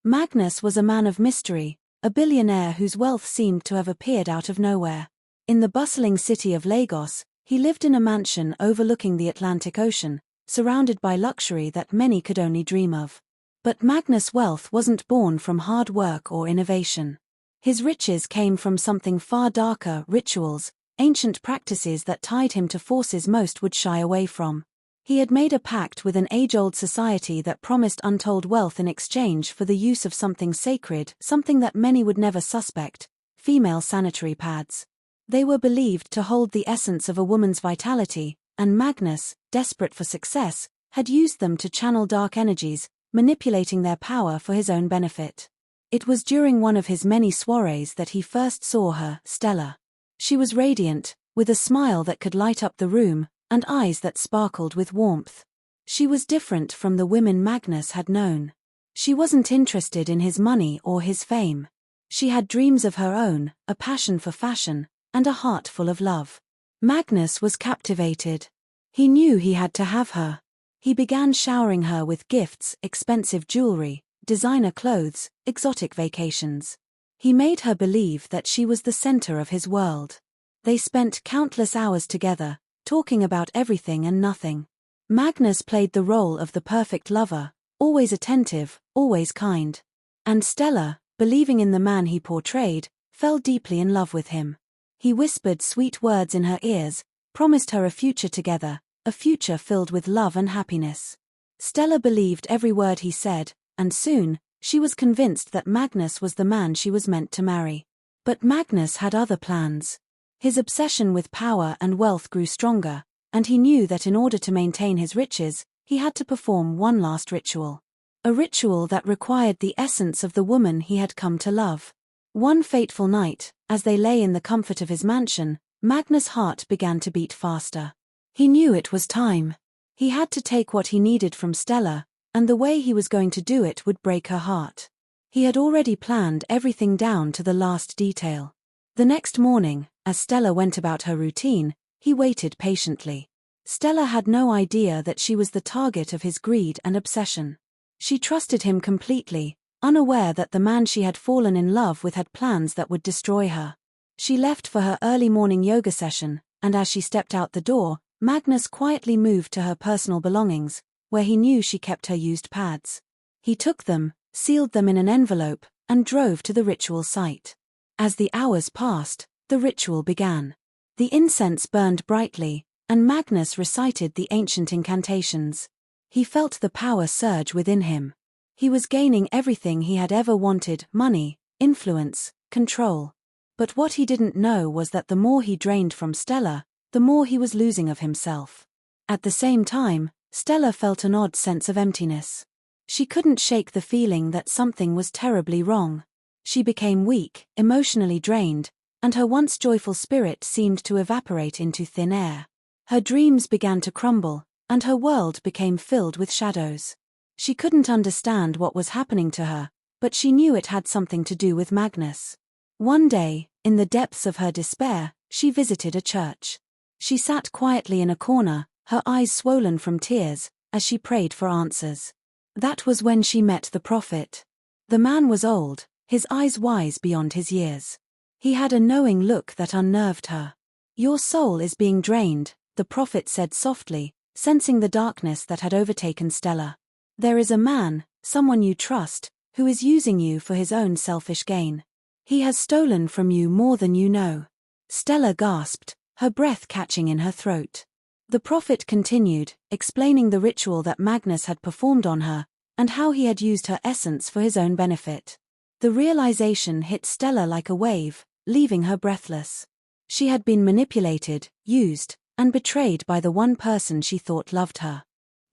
Magnus was a man of mystery, a billionaire whose wealth seemed to have appeared out of nowhere. In the bustling city of Lagos, he lived in a mansion overlooking the Atlantic Ocean, surrounded by luxury that many could only dream of. But Magnus' wealth wasn't born from hard work or innovation. His riches came from something far darker: rituals, ancient practices that tied him to forces most would shy away from. He had made a pact with an age-old society that promised untold wealth in exchange for the use of something sacred, something that many would never suspect: female sanitary pads. They were believed to hold the essence of a woman's vitality, and Magnus, desperate for success, had used them to channel dark energies, manipulating their power for his own benefit. It was during one of his many soirees that he first saw her, Stella. She was radiant, with a smile that could light up the room, and eyes that sparkled with warmth. She was different from the women Magnus had known. She wasn't interested in his money or his fame. She had dreams of her own, a passion for fashion, and a heart full of love. Magnus was captivated. He knew he had to have her. He began showering her with gifts, expensive jewelry, designer clothes, exotic vacations. He made her believe that she was the center of his world. They spent countless hours together, talking about everything and nothing. Magnus played the role of the perfect lover, always attentive, always kind. And Stella, believing in the man he portrayed, fell deeply in love with him. He whispered sweet words in her ears, promised her a future together, a future filled with love and happiness. Stella believed every word he said, and soon, she was convinced that Magnus was the man she was meant to marry. But Magnus had other plans. His obsession with power and wealth grew stronger, and he knew that in order to maintain his riches, he had to perform one last ritual. A ritual that required the essence of the woman he had come to love. One fateful night, as they lay in the comfort of his mansion, Magnus' heart began to beat faster. He knew it was time. He had to take what he needed from Stella, and the way he was going to do it would break her heart. He had already planned everything down to the last detail. The next morning, as Stella went about her routine, he waited patiently. Stella had no idea that she was the target of his greed and obsession. She trusted him completely, unaware that the man she had fallen in love with had plans that would destroy her. She left for her early morning yoga session, and as she stepped out the door, Magnus quietly moved to her personal belongings, where he knew she kept her used pads. He took them, sealed them in an envelope, and drove to the ritual site. As the hours passed, the ritual began. The incense burned brightly, and Magnus recited the ancient incantations. He felt the power surge within him. He was gaining everything he had ever wanted: money, influence, control. But what he didn't know was that the more he drained from Stella, the more he was losing of himself. At the same time, Stella felt an odd sense of emptiness. She couldn't shake the feeling that something was terribly wrong. She became weak, emotionally drained, and her once joyful spirit seemed to evaporate into thin air. Her dreams began to crumble, and her world became filled with shadows. She couldn't understand what was happening to her, but she knew it had something to do with Magnus. One day, in the depths of her despair, she visited a church. She sat quietly in a corner, her eyes swollen from tears, as she prayed for answers. That was when she met the prophet. The man was old, his eyes wise beyond his years. He had a knowing look that unnerved her. "Your soul is being drained," the prophet said softly, sensing the darkness that had overtaken Stella. "There is a man, someone you trust, who is using you for his own selfish gain. He has stolen from you more than you know." Stella gasped, her breath catching in her throat. The prophet continued, explaining the ritual that Magnus had performed on her, and how he had used her essence for his own benefit. The realization hit Stella like a wave, leaving her breathless. She had been manipulated, used, and betrayed by the one person she thought loved her.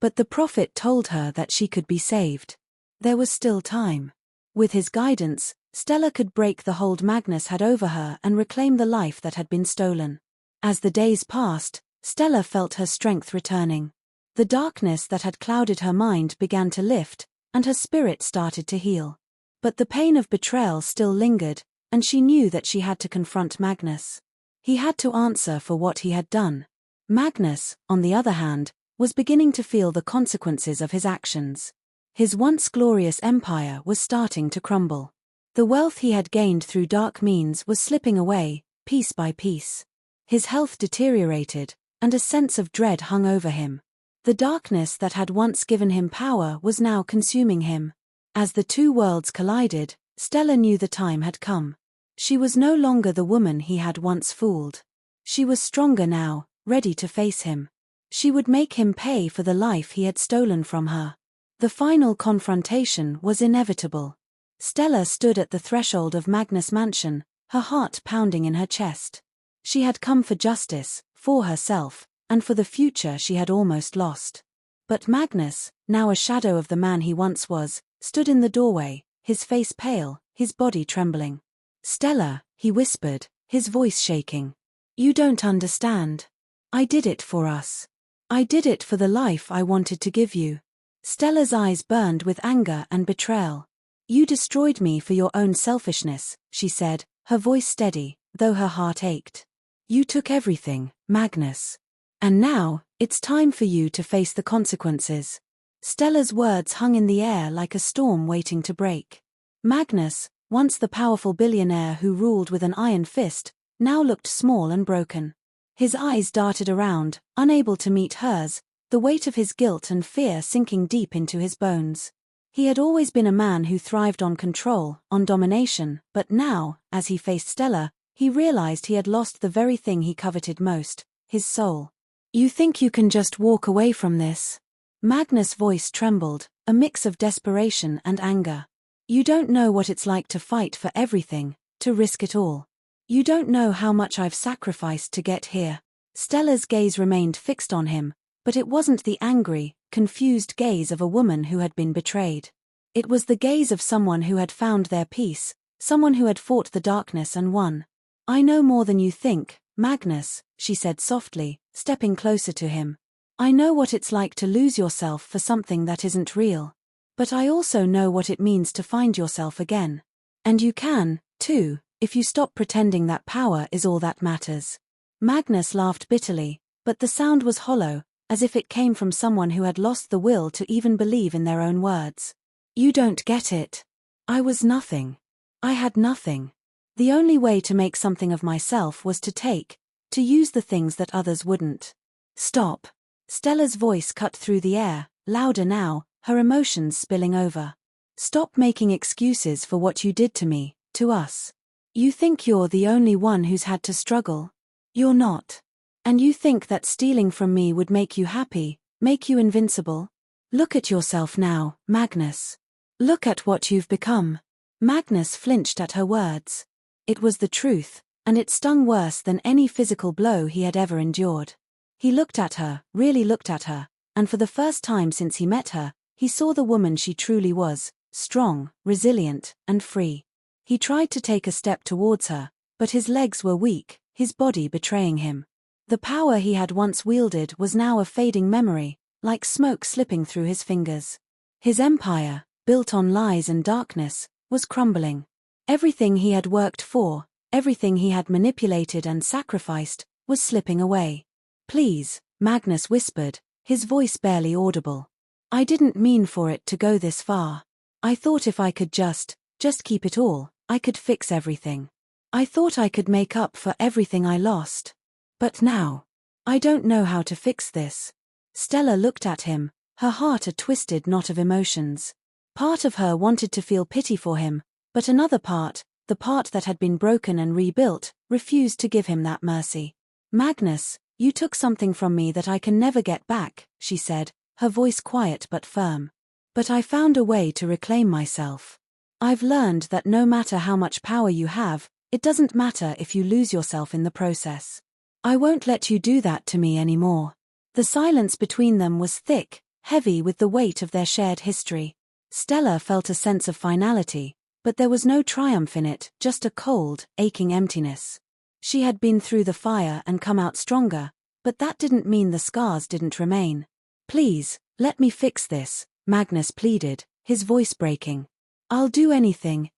But the prophet told her that she could be saved. There was still time. With his guidance, Stella could break the hold Magnus had over her and reclaim the life that had been stolen. As the days passed, Stella felt her strength returning. The darkness that had clouded her mind began to lift, and her spirit started to heal. But the pain of betrayal still lingered, and she knew that she had to confront Magnus. He had to answer for what he had done. Magnus, on the other hand, was beginning to feel the consequences of his actions. His once glorious empire was starting to crumble. The wealth he had gained through dark means was slipping away, piece by piece. His health deteriorated, and a sense of dread hung over him. The darkness that had once given him power was now consuming him. As the two worlds collided, Stella knew the time had come. She was no longer the woman he had once fooled. She was stronger now, ready to face him. She would make him pay for the life he had stolen from her. The final confrontation was inevitable. Stella stood at the threshold of Magnus' mansion, her heart pounding in her chest. She had come for justice, for herself, and for the future she had almost lost. But Magnus, now a shadow of the man he once was, stood in the doorway, his face pale, his body trembling. "Stella," he whispered, his voice shaking. "You don't understand. I did it for us. I did it for the life I wanted to give you." Stella's eyes burned with anger and betrayal. "You destroyed me for your own selfishness," she said, her voice steady, though her heart ached. "You took everything, Magnus. And now, it's time for you to face the consequences." Stella's words hung in the air like a storm waiting to break. Magnus, once the powerful billionaire who ruled with an iron fist, now looked small and broken. His eyes darted around, unable to meet hers, the weight of his guilt and fear sinking deep into his bones. He had always been a man who thrived on control, on domination, but now, as he faced Stella, he realized he had lost the very thing he coveted most, his soul. "You think you can just walk away from this?" Magnus' voice trembled, a mix of desperation and anger. "You don't know what it's like to fight for everything, to risk it all. You don't know how much I've sacrificed to get here." Stella's gaze remained fixed on him, but it wasn't the angry, confused gaze of a woman who had been betrayed. It was the gaze of someone who had found their peace, someone who had fought the darkness and won. "I know more than you think, Magnus," she said softly, stepping closer to him. "I know what it's like to lose yourself for something that isn't real. But I also know what it means to find yourself again. And you can, too, if you stop pretending that power is all that matters." Magnus laughed bitterly, but the sound was hollow, as if it came from someone who had lost the will to even believe in their own words. "You don't get it. I was nothing. I had nothing. The only way to make something of myself was to use the things that others wouldn't." "Stop." Stella's voice cut through the air, louder now, her emotions spilling over. "Stop making excuses for what you did to me, to us. You think you're the only one who's had to struggle. You're not. And you think that stealing from me would make you happy, make you invincible? Look at yourself now, Magnus. Look at what you've become." Magnus flinched at her words. It was the truth, and it stung worse than any physical blow he had ever endured. He looked at her, really looked at her, and for the first time since he met her, he saw the woman she truly was, strong, resilient, and free. He tried to take a step towards her, but his legs were weak, his body betraying him. The power he had once wielded was now a fading memory, like smoke slipping through his fingers. His empire, built on lies and darkness, was crumbling. Everything he had worked for, everything he had manipulated and sacrificed, was slipping away. "Please," Magnus whispered, his voice barely audible. "I didn't mean for it to go this far. I thought if I could just keep it all, I could fix everything. I thought I could make up for everything I lost. But now, I don't know how to fix this." Stella looked at him, her heart a twisted knot of emotions. Part of her wanted to feel pity for him, but another part, the part that had been broken and rebuilt, refused to give him that mercy. "Magnus, you took something from me that I can never get back," she said, her voice quiet but firm. "But I found a way to reclaim myself. I've learned that no matter how much power you have, it doesn't matter if you lose yourself in the process. I won't let you do that to me anymore." The silence between them was thick, heavy with the weight of their shared history. Stella felt a sense of finality, but there was no triumph in it, just a cold, aching emptiness. She had been through the fire and come out stronger, but that didn't mean the scars didn't remain. "Please, let me fix this," Magnus pleaded, his voice breaking. "I'll do anything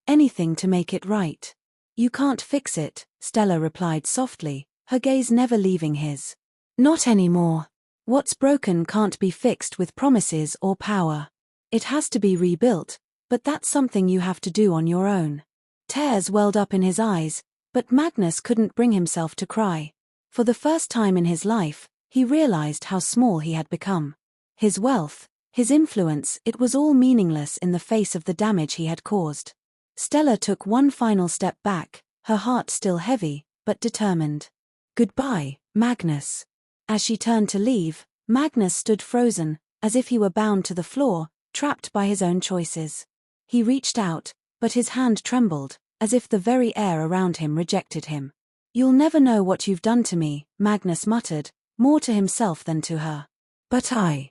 to make it right." "You can't fix it," Stella replied softly, her gaze never leaving his. "Not anymore. What's broken can't be fixed with promises or power. It has to be rebuilt, but that's something you have to do on your own. Tears welled up in his eyes, but Magnus couldn't bring himself to cry. For the first time in his life, he realized how small he had become. His wealth, his influence, it was all meaningless in the face of the damage he had caused. Stella took one final step back, her heart still heavy, but determined. "Goodbye, Magnus." As she turned to leave, Magnus stood frozen, as if he were bound to the floor, trapped by his own choices. He reached out, but his hand trembled, as if the very air around him rejected him. "You'll never know what you've done to me," Magnus muttered, more to himself than to her. "But I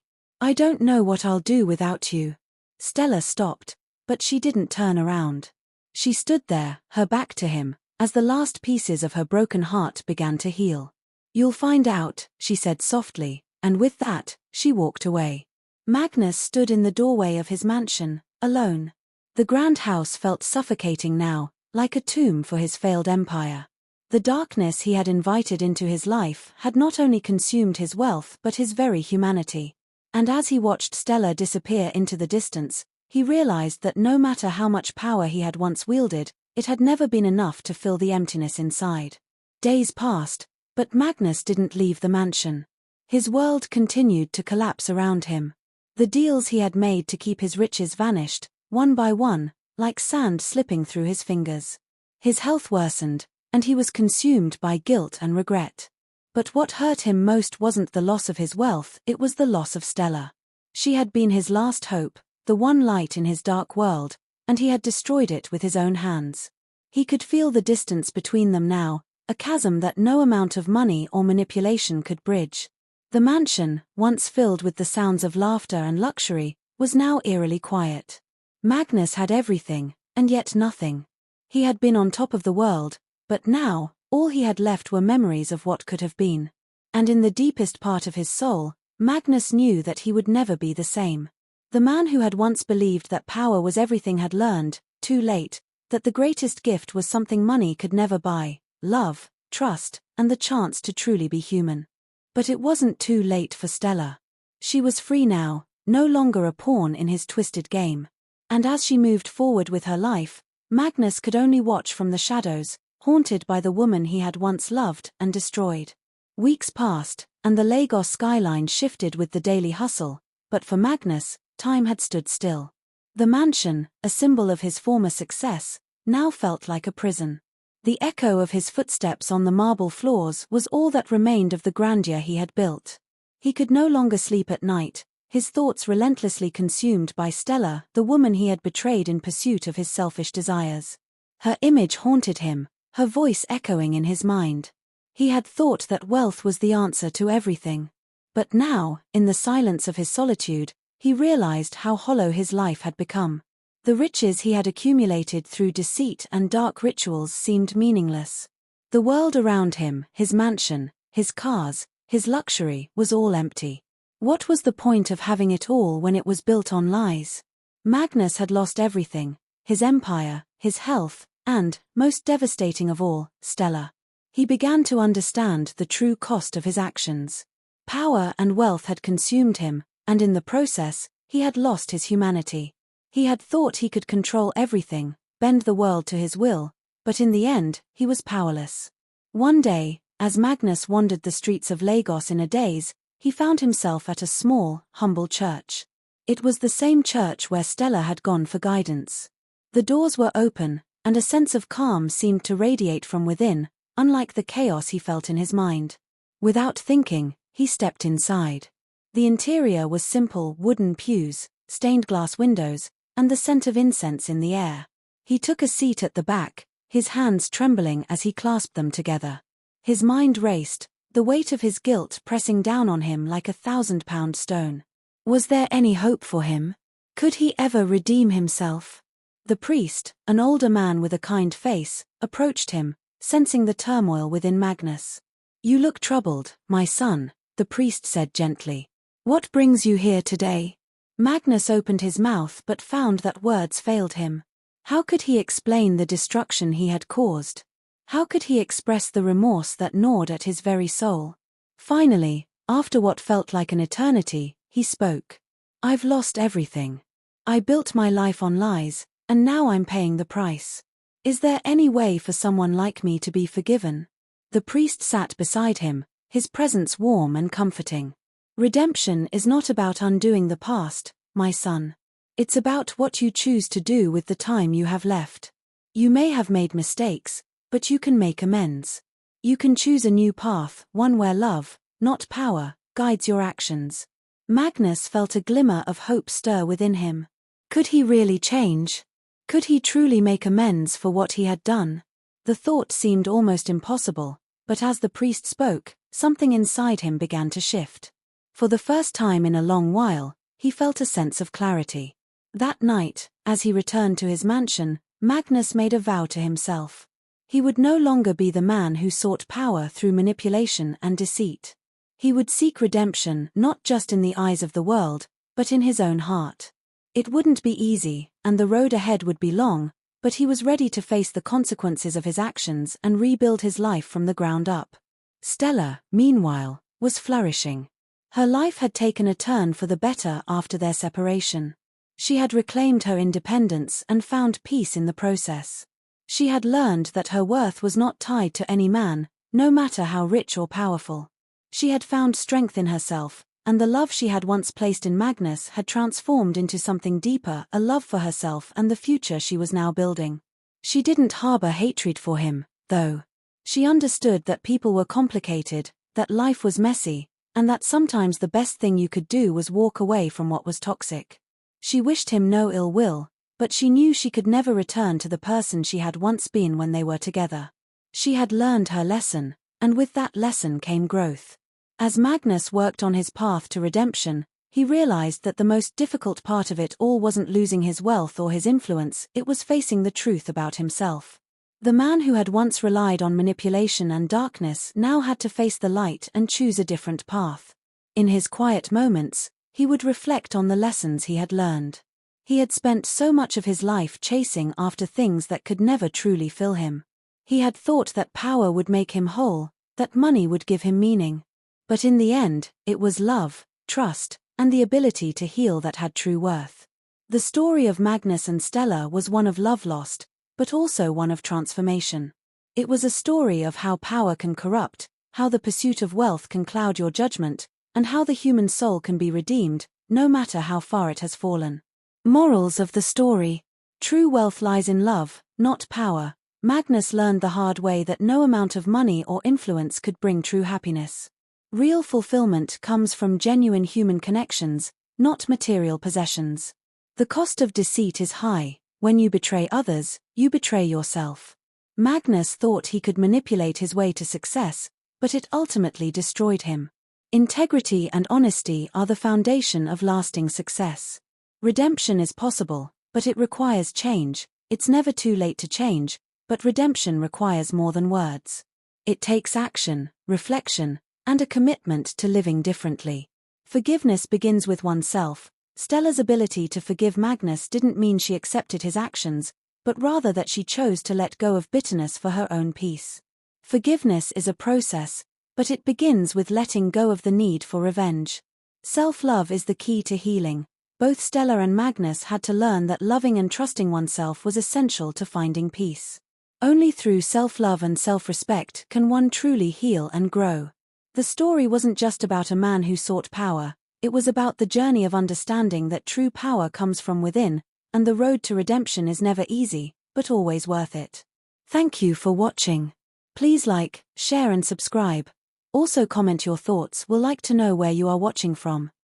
don't know what I'll do without you." Stella stopped, but she didn't turn around. She stood there, her back to him, as the last pieces of her broken heart began to heal. "You'll find out," she said softly, and with that, she walked away. Magnus stood in the doorway of his mansion, alone. The grand house felt suffocating now, like a tomb for his failed empire. The darkness he had invited into his life had not only consumed his wealth but his very humanity. And as he watched Stella disappear into the distance, he realized that no matter how much power he had once wielded, it had never been enough to fill the emptiness inside. Days passed, but Magnus didn't leave the mansion. His world continued to collapse around him. The deals he had made to keep his riches vanished, one by one, like sand slipping through his fingers. His health worsened, and he was consumed by guilt and regret. But what hurt him most wasn't the loss of his wealth, it was the loss of Stella. She had been his last hope, the one light in his dark world, and he had destroyed it with his own hands. He could feel the distance between them now, a chasm that no amount of money or manipulation could bridge. The mansion, once filled with the sounds of laughter and luxury, was now eerily quiet. Magnus had everything, and yet nothing. He had been on top of the world, but now, all he had left were memories of what could have been. And in the deepest part of his soul, Magnus knew that he would never be the same. The man who had once believed that power was everything had learned, too late, that the greatest gift was something money could never buy: love, trust, and the chance to truly be human. But it wasn't too late for Stella. She was free now, no longer a pawn in his twisted game. And as she moved forward with her life, Magnus could only watch from the shadows, haunted by the woman he had once loved and destroyed. Weeks passed, and the Lagos skyline shifted with the daily hustle, but for Magnus, time had stood still. The mansion, a symbol of his former success, now felt like a prison. The echo of his footsteps on the marble floors was all that remained of the grandeur he had built. He could no longer sleep at night, his thoughts relentlessly consumed by Stella, the woman he had betrayed in pursuit of his selfish desires. Her image haunted him, her voice echoing in his mind. He had thought that wealth was the answer to everything. But now, in the silence of his solitude, he realized how hollow his life had become. The riches he had accumulated through deceit and dark rituals seemed meaningless. The world around him, his mansion, his cars, his luxury, was all empty. What was the point of having it all when it was built on lies? Magnus had lost everything: his empire, his health, and, most devastating of all, Stella. He began to understand the true cost of his actions. Power and wealth had consumed him, and in the process, he had lost his humanity. He had thought he could control everything, bend the world to his will, but in the end, he was powerless. One day, as Magnus wandered the streets of Lagos in a daze, he found himself at a small, humble church. It was the same church where Stella had gone for guidance. The doors were open, and a sense of calm seemed to radiate from within, unlike the chaos he felt in his mind. Without thinking, he stepped inside. The interior was simple wooden pews, stained glass windows, and the scent of incense in the air. He took a seat at the back, his hands trembling as he clasped them together. His mind raced, the weight of his guilt pressing down on him like a 1,000-pound stone. Was there any hope for him? Could he ever redeem himself? The priest, an older man with a kind face, approached him, sensing the turmoil within Magnus. "You look troubled, my son," the priest said gently. "What brings you here today?" Magnus opened his mouth but found that words failed him. How could he explain the destruction he had caused? How could he express the remorse that gnawed at his very soul? Finally, after what felt like an eternity, he spoke. "I've lost everything. I built my life on lies, and now I'm paying the price. Is there any way for someone like me to be forgiven? The priest sat beside him, his presence warm and comforting. Redemption is not about undoing the past, my son. It's about what you choose to do with the time you have left. You may have made mistakes, but you can make amends. You can choose a new path, one where love, not power, guides your actions. Magnus felt a glimmer of hope stir within him. Could he really change? Could he truly make amends for what he had done? The thought seemed almost impossible, but as the priest spoke, something inside him began to shift. For the first time in a long while, he felt a sense of clarity. That night, as he returned to his mansion, Magnus made a vow to himself. He would no longer be the man who sought power through manipulation and deceit. He would seek redemption not just in the eyes of the world, but in his own heart. It wouldn't be easy, and the road ahead would be long, but he was ready to face the consequences of his actions and rebuild his life from the ground up. Stella, meanwhile, was flourishing. Her life had taken a turn for the better after their separation. She had reclaimed her independence and found peace in the process. She had learned that her worth was not tied to any man, no matter how rich or powerful. She had found strength in herself, and the love she had once placed in Magnus had transformed into something deeper, a love for herself and the future she was now building. She didn't harbor hatred for him, though. She understood that people were complicated, that life was messy, and that sometimes the best thing you could do was walk away from what was toxic. She wished him no ill will, but she knew she could never return to the person she had once been when they were together. She had learned her lesson, and with that lesson came growth. As Magnus worked on his path to redemption, he realized that the most difficult part of it all wasn't losing his wealth or his influence, it was facing the truth about himself. The man who had once relied on manipulation and darkness now had to face the light and choose a different path. In his quiet moments, he would reflect on the lessons he had learned. He had spent so much of his life chasing after things that could never truly fill him. He had thought that power would make him whole, that money would give him meaning. But in the end, it was love, trust, and the ability to heal that had true worth. The story of Magnus and Stella was one of love lost, but also one of transformation. It was a story of how power can corrupt, how the pursuit of wealth can cloud your judgment, and how the human soul can be redeemed, no matter how far it has fallen. Morals of the story. True wealth lies in love, not power. Magnus learned the hard way that no amount of money or influence could bring true happiness. Real fulfillment comes from genuine human connections, not material possessions. The cost of deceit is high. When you betray others, you betray yourself. Magnus thought he could manipulate his way to success, but it ultimately destroyed him. Integrity and honesty are the foundation of lasting success. Redemption is possible, but it requires change. It's never too late to change, but redemption requires more than words. It takes action, reflection, and a commitment to living differently. Forgiveness begins with oneself. Stella's ability to forgive Magnus didn't mean she accepted his actions, but rather that she chose to let go of bitterness for her own peace. Forgiveness is a process, but it begins with letting go of the need for revenge. Self-love is the key to healing. Both Stella and Magnus had to learn that loving and trusting oneself was essential to finding peace. Only through self-love and self-respect can one truly heal and grow. The story wasn't just about a man who sought power, it was about the journey of understanding that true power comes from within, and the road to redemption is never easy, but always worth it. Thank you for watching. Please like, share and subscribe. Also comment your thoughts, we'll like to know where you are watching from.